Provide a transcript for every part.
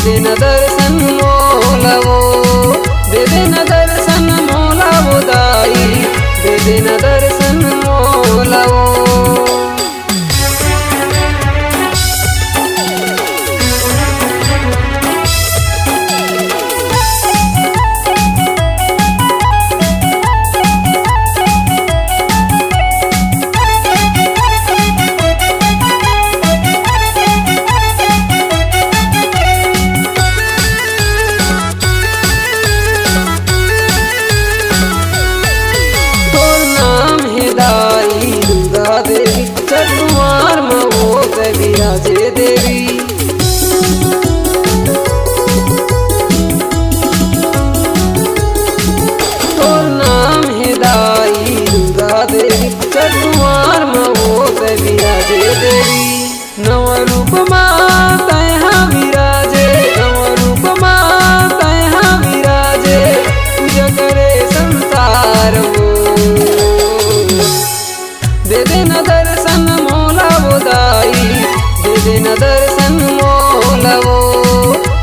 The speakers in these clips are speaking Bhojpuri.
दे न दर्शन मोलवो, दे न दर्शन मोलवो दाई, दे न दर्शन मोलवो। देवी चकुमार महो विराजे देवी, तोर नाम है दाई दुर्गा देवी चकुमार महो विराजे देवी। नव रूप माँ तैहा विराजे, नव रूप माँ तैहा विराजे, पूजा करे संसार वो। दे न दर्शन मोलवो दाई, दे न दर्शन मोलवो,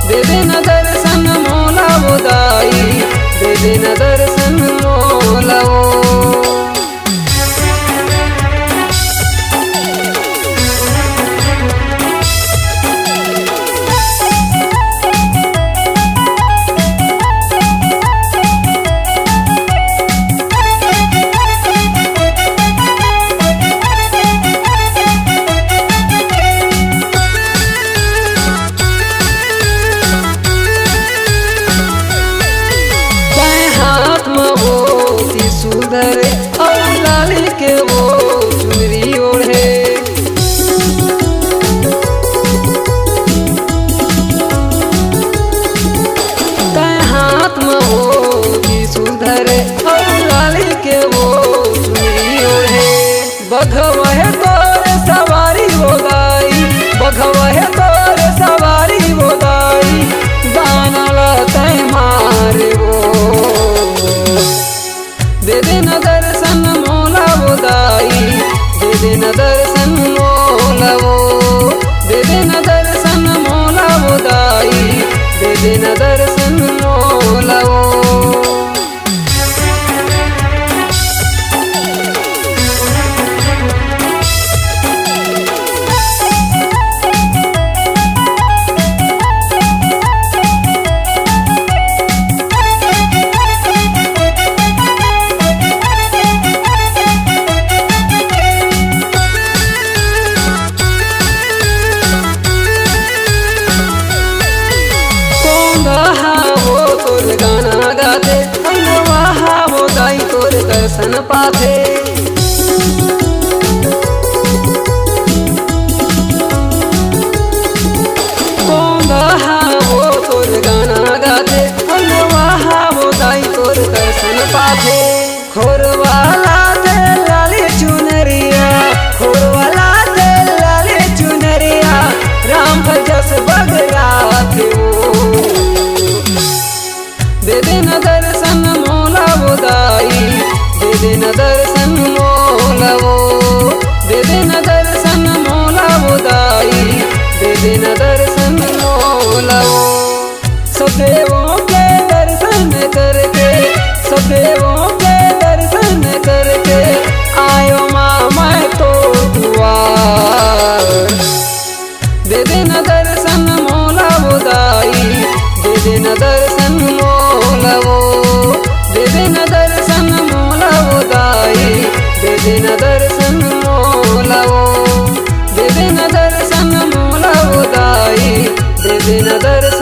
दे न दर्शन मोलवो दाई, दे न दर्शन मोलवो। सुधरे और लाली के वो चुनरी ओढ़े, तय हाथ में वो की सुधरे और लाली के वो चुनरी ओढ़े। बघवह तोर सवारी हो दाई, बघवह तोर सवारी हो दाई, दानल तय मारे वो। दे न दर्शन मोलवो दाई, दे न दर्शन मोलवो, दे न दर्शन मोलवो दाई, दे न दर्शन मोलवो। गाना गाते वहा वो दाई तोर दर्शन पाथे, वो तोर गाना गाते वहा वो दाई तोर दर्शन पाथे। खोरवाला थे लाली चुनरिया, खोरवाला थे लाली चुनरिया, राम भजस बगरात वो। दे न दर्शन मोलवो दाई, दे न दर्शन मोलवो, दे न दर्शन मोलवो दाई, दे न दर्शन मोलवो। सब देवों के दर्शन करके, सब देवों के दर्शन करके, आयो माँ मैं तो दुआर। दे न दर्शन मोलवो दाई, दे न दर्शन मोलवो, दे न दर्शन मोलवो दाई, दे न दर्शन मोलवो, दे न दर्शन मोलवो दाई, दे न दर्शन